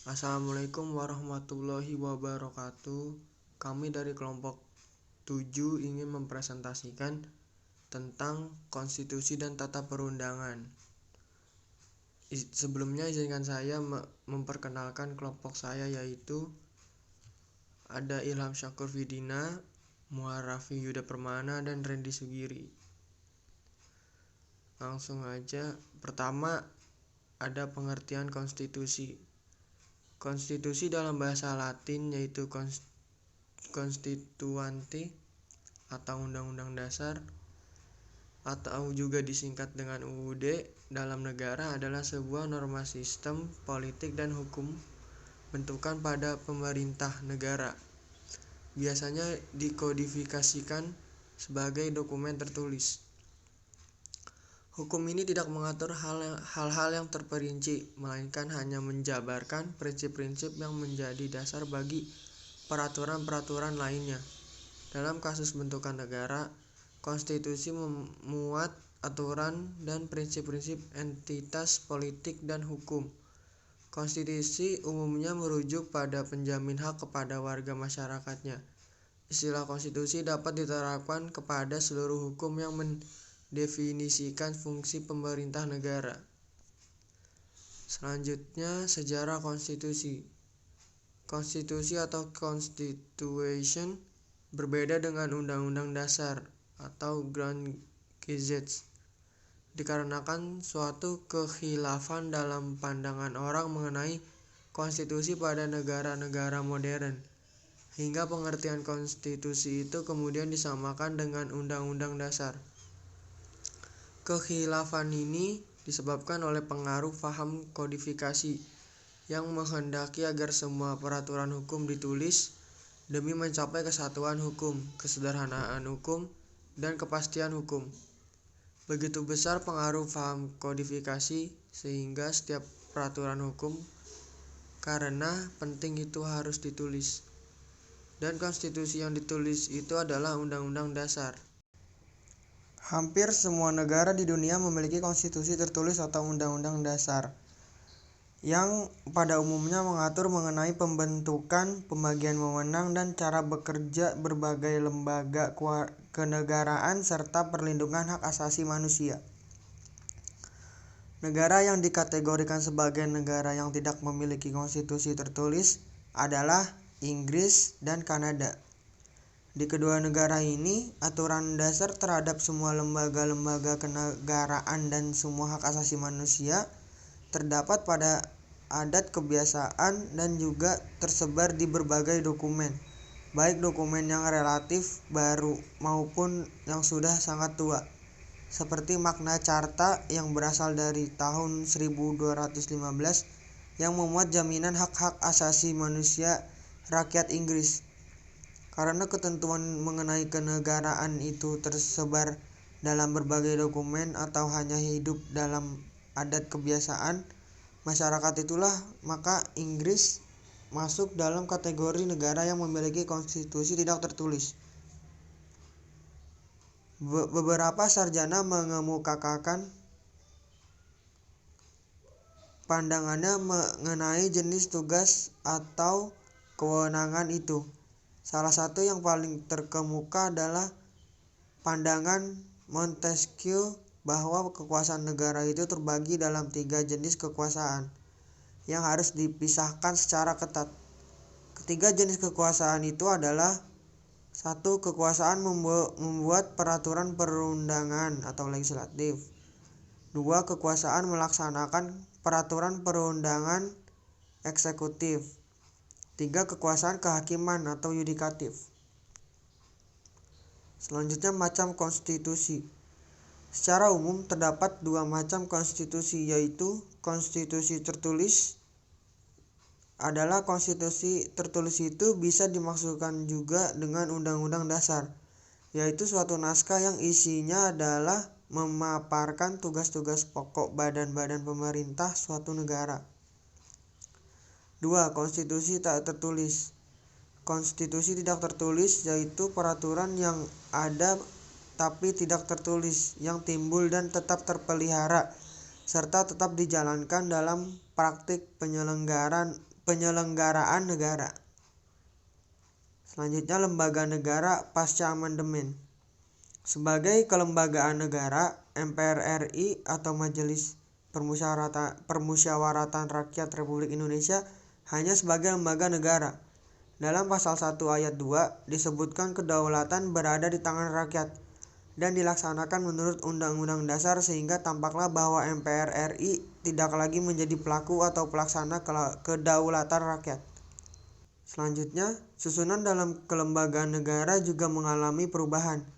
Assalamualaikum warahmatullahi wabarakatuh. Kami dari kelompok 7 ingin mempresentasikan tentang konstitusi dan tata perundangan. Sebelumnya izinkan saya memperkenalkan kelompok saya, yaitu ada Ilham Syakur Fidina, Muharafi Yuda Permana, dan Randy Sugiri. Langsung aja. Pertama, ada pengertian konstitusi. Konstitusi dalam bahasa Latin yaitu constituante atau undang-undang dasar, atau juga disingkat dengan UUD, dalam negara adalah sebuah norma sistem politik dan hukum bentukan pada pemerintah negara. Biasanya dikodifikasikan sebagai dokumen tertulis. Hukum ini tidak mengatur hal-hal yang terperinci, melainkan hanya menjabarkan prinsip-prinsip yang menjadi dasar bagi peraturan-peraturan lainnya. Dalam kasus bentukan negara, konstitusi memuat aturan dan prinsip-prinsip entitas politik dan hukum. Konstitusi umumnya merujuk pada penjamin hak kepada warga masyarakatnya. Istilah konstitusi dapat diterapkan kepada seluruh hukum yang mendefinisikan fungsi pemerintah negara. Selanjutnya, sejarah konstitusi. Konstitusi atau constitution berbeda dengan undang-undang dasar atau Grand Gazette dikarenakan suatu kekhilafan dalam pandangan orang mengenai konstitusi pada negara-negara modern, hingga pengertian konstitusi itu kemudian disamakan dengan undang-undang dasar. Kekhilafan ini disebabkan oleh pengaruh paham kodifikasi yang menghendaki agar semua peraturan hukum ditulis demi mencapai kesatuan hukum, kesederhanaan hukum, dan kepastian hukum. Begitu besar pengaruh paham kodifikasi sehingga setiap peraturan hukum karena penting itu harus ditulis. Dan konstitusi yang ditulis itu adalah undang-undang dasar. Hampir semua negara di dunia memiliki konstitusi tertulis atau undang-undang dasar yang pada umumnya mengatur mengenai pembentukan, pembagian wewenang, dan cara bekerja berbagai lembaga kenegaraan serta perlindungan hak asasi manusia. Negara yang dikategorikan sebagai negara yang tidak memiliki konstitusi tertulis adalah Inggris dan Kanada. Di kedua negara ini, aturan dasar terhadap semua lembaga-lembaga kenegaraan dan semua hak asasi manusia terdapat pada adat kebiasaan dan juga tersebar di berbagai dokumen, baik dokumen yang relatif baru maupun yang sudah sangat tua, seperti Magna Carta yang berasal dari tahun 1215 yang memuat jaminan hak-hak asasi manusia rakyat Inggris. Karena ketentuan mengenai kenegaraan itu tersebar dalam berbagai dokumen atau hanya hidup dalam adat kebiasaan masyarakat itulah, maka Inggris masuk dalam kategori negara yang memiliki konstitusi tidak tertulis. Beberapa sarjana mengemukakan pandangannya mengenai jenis tugas atau kewenangan itu. Salah satu yang paling terkemuka adalah pandangan Montesquieu bahwa kekuasaan negara itu terbagi dalam 3 jenis kekuasaan yang harus dipisahkan secara ketat. Ketiga jenis kekuasaan itu adalah: 1. Kekuasaan membuat peraturan perundangan atau legislatif. 2. Kekuasaan melaksanakan peraturan perundangan eksekutif. 3. Kekuasaan kehakiman atau yudikatif. Selanjutnya, macam konstitusi. Secara umum terdapat 2 macam konstitusi, yaitu konstitusi tertulis. Adalah konstitusi tertulis itu bisa dimaksudkan juga dengan undang-undang dasar, yaitu suatu naskah yang isinya adalah memaparkan tugas-tugas pokok badan-badan pemerintah suatu negara. 2. Konstitusi tak tertulis. Konstitusi tidak tertulis yaitu peraturan yang ada tapi tidak tertulis, yang timbul dan tetap terpelihara serta tetap dijalankan dalam praktik penyelenggaraan penyelenggaraan negara. Selanjutnya, lembaga negara pasca amandemen. Sebagai kelembagaan negara, MPR RI atau Majelis Permusyawaratan Rakyat Republik Indonesia hanya sebagai lembaga negara. Dalam pasal 1 ayat 2 disebutkan kedaulatan berada di tangan rakyat dan dilaksanakan menurut Undang-Undang Dasar, sehingga tampaklah bahwa MPR RI tidak lagi menjadi pelaku atau pelaksana kedaulatan rakyat. Selanjutnya, susunan dalam kelembagaan negara juga mengalami perubahan,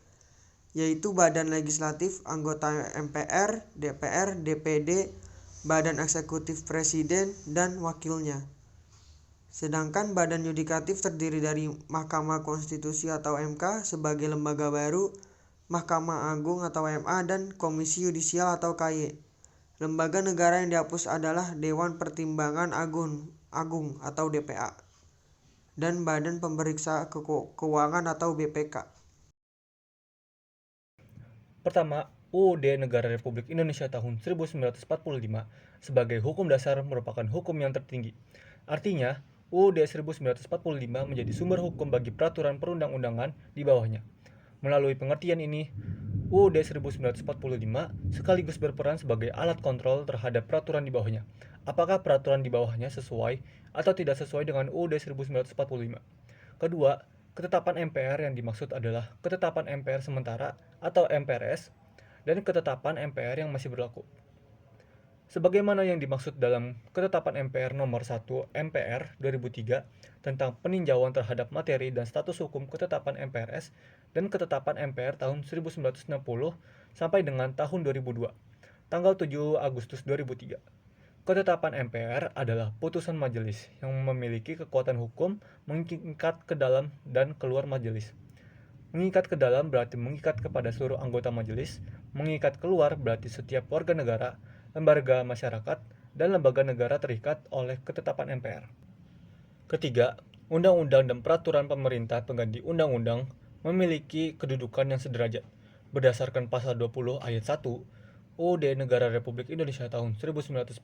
yaitu badan legislatif, anggota MPR, DPR, DPD, badan eksekutif presiden, dan wakilnya. Sedangkan badan yudikatif terdiri dari Mahkamah Konstitusi atau MK sebagai lembaga baru, Mahkamah Agung atau MA, dan Komisi Yudisial atau KY. Lembaga negara yang dihapus adalah Dewan Pertimbangan Agung atau DPA, dan Badan Pemeriksa Keuangan atau BPK. Pertama, UUD Negara Republik Indonesia tahun 1945 sebagai hukum dasar merupakan hukum yang tertinggi. Artinya, UUD 1945 menjadi sumber hukum bagi peraturan perundang-undangan di bawahnya. Melalui pengertian ini, UUD 1945 sekaligus berperan sebagai alat kontrol terhadap peraturan di bawahnya. Apakah peraturan di bawahnya sesuai atau tidak sesuai dengan UUD 1945? Kedua, ketetapan MPR yang dimaksud adalah ketetapan MPR sementara atau MPRS dan ketetapan MPR yang masih berlaku. Sebagaimana yang dimaksud dalam ketetapan MPR nomor 1 MPR 2003 tentang peninjauan terhadap materi dan status hukum ketetapan MPRS dan ketetapan MPR tahun 1960 sampai dengan tahun 2002, tanggal 7 Agustus 2003. Ketetapan MPR adalah putusan majelis yang memiliki kekuatan hukum mengikat ke dalam dan keluar majelis. Mengikat ke dalam berarti mengikat kepada seluruh anggota majelis, mengikat keluar berarti setiap warga negara, lembaga masyarakat, dan lembaga negara terikat oleh ketetapan MPR. Ketiga, undang-undang dan peraturan pemerintah pengganti undang-undang memiliki kedudukan yang sederajat. Berdasarkan pasal 20 ayat 1 UUD Negara Republik Indonesia tahun 1945,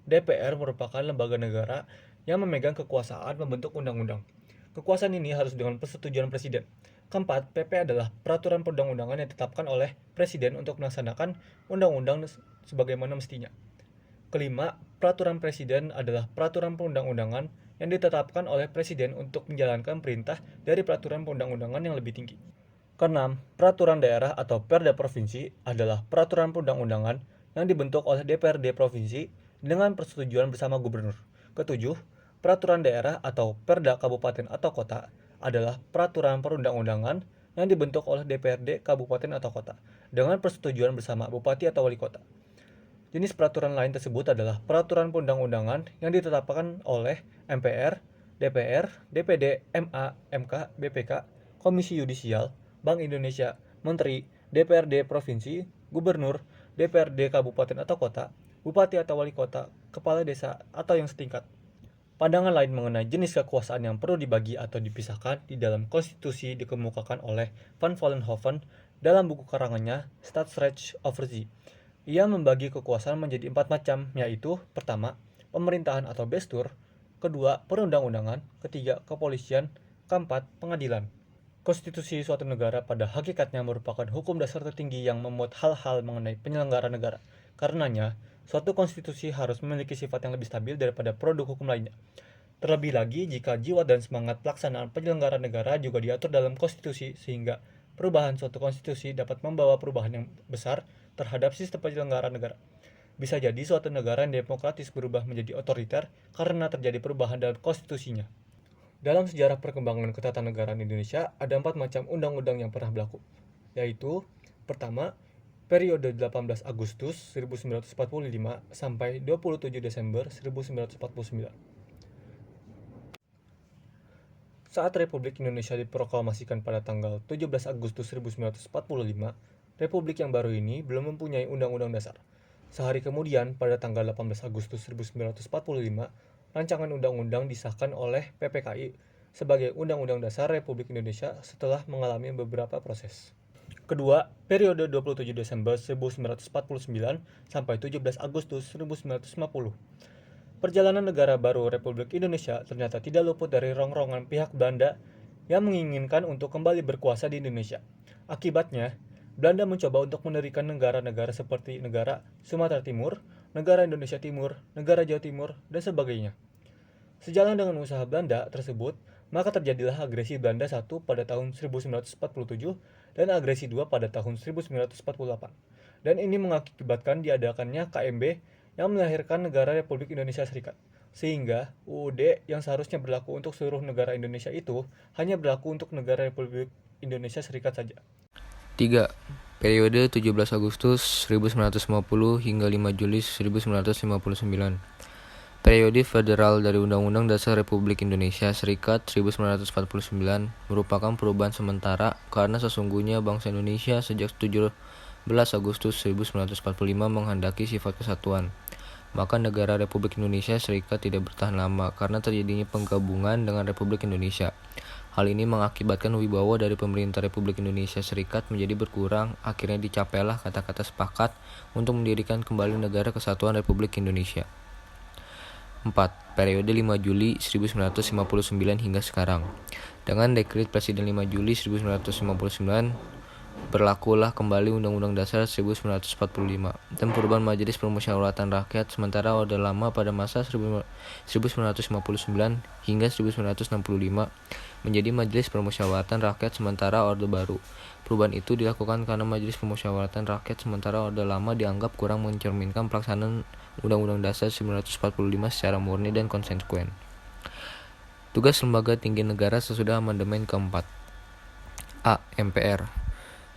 DPR merupakan lembaga negara yang memegang kekuasaan membentuk undang-undang. Kekuasaan ini harus dengan persetujuan presiden. Keempat, PP adalah peraturan perundang-undangan yang ditetapkan oleh presiden untuk melaksanakan undang-undang sebagaimana mestinya. Kelima, peraturan presiden adalah peraturan perundang-undangan yang ditetapkan oleh presiden untuk menjalankan perintah dari peraturan perundang-undangan yang lebih tinggi. Keenam, peraturan daerah atau Perda provinsi adalah peraturan perundang-undangan yang dibentuk oleh DPRD provinsi dengan persetujuan bersama gubernur. Ketujuh, peraturan daerah atau Perda kabupaten atau kota adalah peraturan perundang-undangan yang dibentuk oleh DPRD kabupaten atau kota dengan persetujuan bersama bupati atau wali kota. Jenis peraturan lain tersebut adalah peraturan perundang-undangan yang ditetapkan oleh MPR, DPR, DPD, MA, MK, BPK, Komisi Yudisial, Bank Indonesia, Menteri, DPRD Provinsi, Gubernur, DPRD Kabupaten atau Kota, Bupati atau Wali Kota, Kepala Desa, atau yang setingkat. Pandangan lain mengenai jenis kekuasaan yang perlu dibagi atau dipisahkan di dalam konstitusi dikemukakan oleh Van Vollenhoven dalam buku karangannya Staatsrecht over Zee. Ia membagi kekuasaan menjadi 4 macam, yaitu pertama, pemerintahan atau bestur, kedua, perundang-undangan, ketiga, kepolisian, keempat, pengadilan. Konstitusi suatu negara pada hakikatnya merupakan hukum dasar tertinggi yang memuat hal-hal mengenai penyelenggara negara. Karenanya, suatu konstitusi harus memiliki sifat yang lebih stabil daripada produk hukum lainnya. Terlebih lagi jika jiwa dan semangat pelaksanaan penyelenggara negara juga diatur dalam konstitusi, sehingga perubahan suatu konstitusi dapat membawa perubahan yang besar terhadap sistem penyelenggara negara. Bisa jadi suatu negara yang demokratis berubah menjadi otoriter karena terjadi perubahan dalam konstitusinya. Dalam sejarah perkembangan ketatanegaraan Indonesia, ada 4 macam undang-undang yang pernah berlaku, yaitu pertama, periode 18 Agustus 1945 sampai 27 Desember 1949. Saat Republik Indonesia diproklamasikan pada tanggal 17 Agustus 1945, Republik yang baru ini belum mempunyai undang-undang dasar. Sehari kemudian, pada tanggal 18 Agustus 1945, rancangan undang-undang disahkan oleh PPKI sebagai Undang-Undang Dasar Republik Indonesia setelah mengalami beberapa proses. Kedua, periode 27 Desember 1949 sampai 17 Agustus 1950. Perjalanan negara baru Republik Indonesia ternyata tidak luput dari rongrongan pihak Belanda yang menginginkan untuk kembali berkuasa di Indonesia. Akibatnya, Belanda mencoba untuk mendirikan negara-negara seperti negara Sumatera Timur, negara Indonesia Timur, negara Jawa Timur, dan sebagainya. Sejalan dengan usaha Belanda tersebut, maka terjadilah agresi Belanda I pada tahun 1947 dan agresi II pada tahun 1948. Dan ini mengakibatkan diadakannya KMB yang melahirkan negara Republik Indonesia Serikat. Sehingga UUD yang seharusnya berlaku untuk seluruh negara Indonesia itu hanya berlaku untuk negara Republik Indonesia Serikat saja. 3. Periode 17 Agustus 1950 hingga 5 Juli 1959. Periode federal dari Undang-Undang Dasar Republik Indonesia Serikat 1949 merupakan perubahan sementara karena sesungguhnya bangsa Indonesia sejak 17 Agustus 1945 menghendaki sifat kesatuan. Maka negara Republik Indonesia Serikat tidak bertahan lama karena terjadinya penggabungan dengan Republik Indonesia. Hal ini mengakibatkan wibawa dari pemerintah Republik Indonesia Serikat menjadi berkurang. Akhirnya dicapailah kata-kata sepakat untuk mendirikan kembali Negara Kesatuan Republik Indonesia. 4. Periode 5 Juli 1959 hingga sekarang. Dengan dekret Presiden 5 Juli 1959 berlakulah kembali Undang-Undang Dasar 1945 dan perubahan Majelis Permusyawaratan Rakyat sementara Orde Lama pada masa 1959 hingga 1965 menjadi Majelis Permusyawaratan Rakyat sementara Orde Baru. Perubahan itu dilakukan karena Majelis Permusyawaratan Rakyat sementara Orde Lama dianggap kurang mencerminkan pelaksanaan Undang-Undang Dasar 1945 secara murni dan konsekuen. Tugas Lembaga Tinggi Negara sesudah amandemen keempat. A. MPR.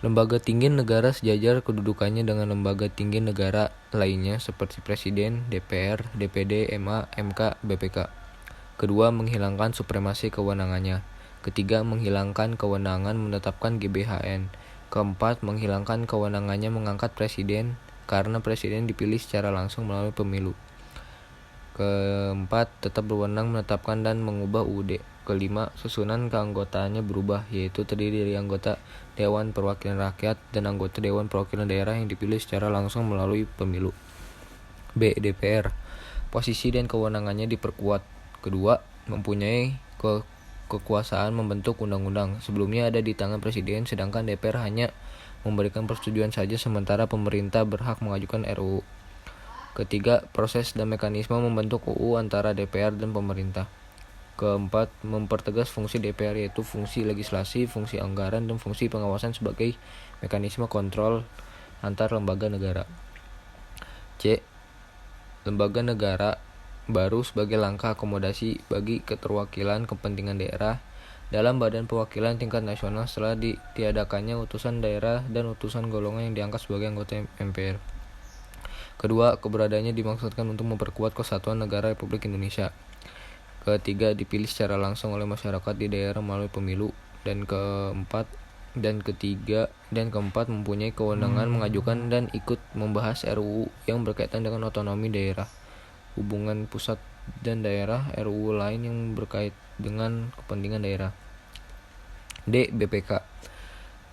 Lembaga tinggi negara sejajar kedudukannya dengan lembaga tinggi negara lainnya seperti Presiden, DPR, DPD, MA, MK, BPK. Kedua, menghilangkan supremasi kewenangannya. Ketiga, menghilangkan kewenangan menetapkan GBHN. Keempat, menghilangkan kewenangannya mengangkat presiden karena presiden dipilih secara langsung melalui pemilu. Keempat, tetap berwenang menetapkan dan mengubah UUD. Kelima, susunan keanggotaannya berubah, yaitu terdiri dari anggota Dewan Perwakilan Rakyat dan anggota Dewan Perwakilan Daerah yang dipilih secara langsung melalui pemilu. B. DPR. Posisi dan kewenangannya diperkuat. Kedua, mempunyai kekuasaan membentuk undang-undang. Sebelumnya ada di tangan presiden, sedangkan DPR hanya memberikan persetujuan saja sementara pemerintah berhak mengajukan RUU. Ketiga, proses dan mekanisme membentuk UU antara DPR dan pemerintah. Keempat, mempertegas fungsi DPR yaitu fungsi legislasi, fungsi anggaran, dan fungsi pengawasan sebagai mekanisme kontrol antar lembaga negara. C. Lembaga negara baru sebagai langkah akomodasi bagi keterwakilan kepentingan daerah dalam badan perwakilan tingkat nasional setelah ditiadakannya utusan daerah dan utusan golongan yang diangkat sebagai anggota MPR. Kedua, keberadaannya dimaksudkan untuk memperkuat kesatuan negara Republik Indonesia. Ketiga, dipilih secara langsung oleh masyarakat di daerah melalui pemilu. Dan keempat mempunyai kewenangan mengajukan dan ikut membahas RUU yang berkaitan dengan otonomi daerah, hubungan pusat dan daerah, RUU lain yang berkait dengan kepentingan daerah. D. BPK.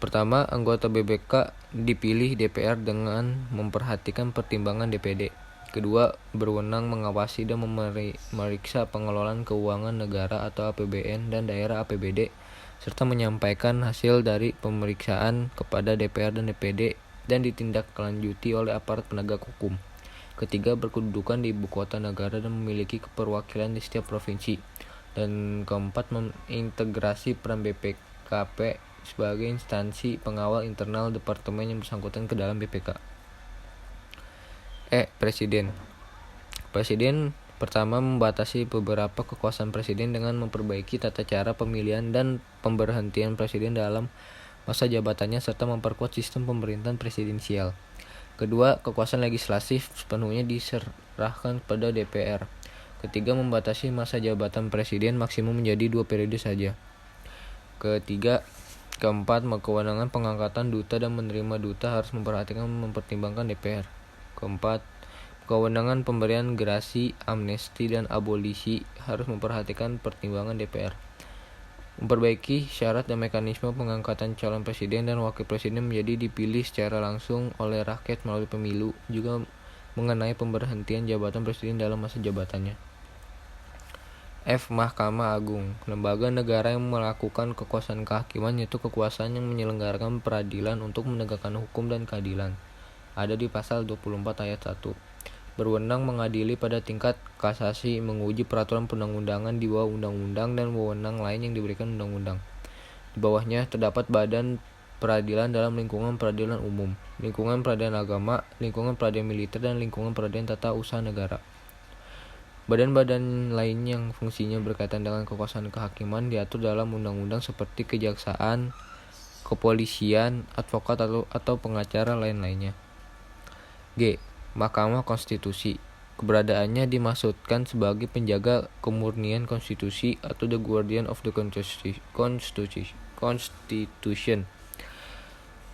Pertama, anggota BPK dipilih DPR dengan memperhatikan pertimbangan DPD. Kedua, berwenang mengawasi dan memeriksa pengelolaan keuangan negara atau APBN dan daerah APBD, serta menyampaikan hasil dari pemeriksaan kepada DPR dan DPD dan ditindaklanjuti oleh aparat penegak hukum. Ketiga, berkedudukan di ibu kota negara dan memiliki perwakilan di setiap provinsi. Dan keempat, mengintegrasi peran BPKP sebagai instansi pengawal internal departemen yang bersangkutan ke dalam BPK. Presiden. Presiden pertama membatasi beberapa kekuasaan presiden dengan memperbaiki tata cara pemilihan dan pemberhentian presiden dalam masa jabatannya serta memperkuat sistem pemerintahan presidensial. Kedua, kekuasaan legislatif sepenuhnya diserahkan kepada DPR. Ketiga, membatasi masa jabatan presiden maksimum menjadi 2 periode saja. Keempat, kewenangan pengangkatan duta dan menerima duta harus mempertimbangkan DPR. Keempat, kewenangan pemberian gerasi, amnesti, dan abolisi harus memperhatikan pertimbangan DPR. Memperbaiki syarat dan mekanisme pengangkatan calon presiden dan wakil presiden menjadi dipilih secara langsung oleh rakyat melalui pemilu, juga mengenai pemberhentian jabatan presiden dalam masa jabatannya. F. Mahkamah Agung, lembaga negara yang melakukan kekuasaan kehakiman, yaitu kekuasaan yang menyelenggarakan peradilan untuk menegakkan hukum dan keadilan. Ada di pasal 24 ayat 1. Berwenang mengadili pada tingkat kasasi, menguji peraturan perundang-undangan di bawah undang-undang dan wewenang lain yang diberikan undang-undang. Di bawahnya terdapat badan peradilan dalam lingkungan peradilan umum, lingkungan peradilan agama, lingkungan peradilan militer, dan lingkungan peradilan tata usaha negara. Badan-badan lain yang fungsinya berkaitan dengan kekuasaan kehakiman diatur dalam undang-undang seperti kejaksaan, kepolisian, advokat atau pengacara lain-lainnya. G. Mahkamah Konstitusi. Keberadaannya dimaksudkan sebagai penjaga kemurnian konstitusi atau the guardian of the Constitution.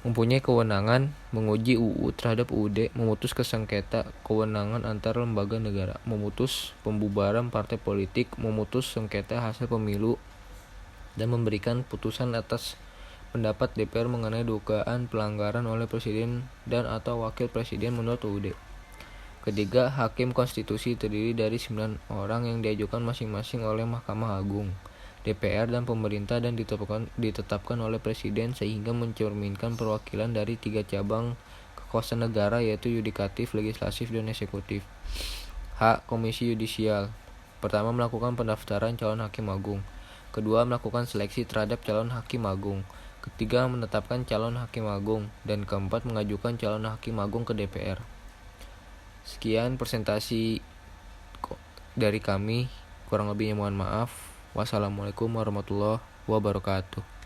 Mempunyai kewenangan menguji UU terhadap UUD, memutus sengketa kewenangan antar lembaga negara, memutus pembubaran partai politik, memutus sengketa hasil pemilu, dan memberikan putusan atas pendapat DPR mengenai dugaan pelanggaran oleh presiden dan atau wakil presiden menurut UUD. Ketiga, Hakim Konstitusi terdiri dari 9 orang yang diajukan masing-masing oleh Mahkamah Agung, DPR, dan pemerintah dan ditetapkan oleh presiden sehingga mencerminkan perwakilan dari 3 cabang kekuasaan negara, yaitu yudikatif, legislatif, dan eksekutif. H. Komisi Yudisial. Pertama, melakukan pendaftaran calon hakim agung. Kedua, melakukan seleksi terhadap calon hakim agung. Ketiga, menetapkan calon hakim agung. Dan keempat, mengajukan calon hakim agung ke DPR. Sekian presentasi dari kami, kurang lebihnya mohon maaf. Wassalamualaikum warahmatullahi wabarakatuh.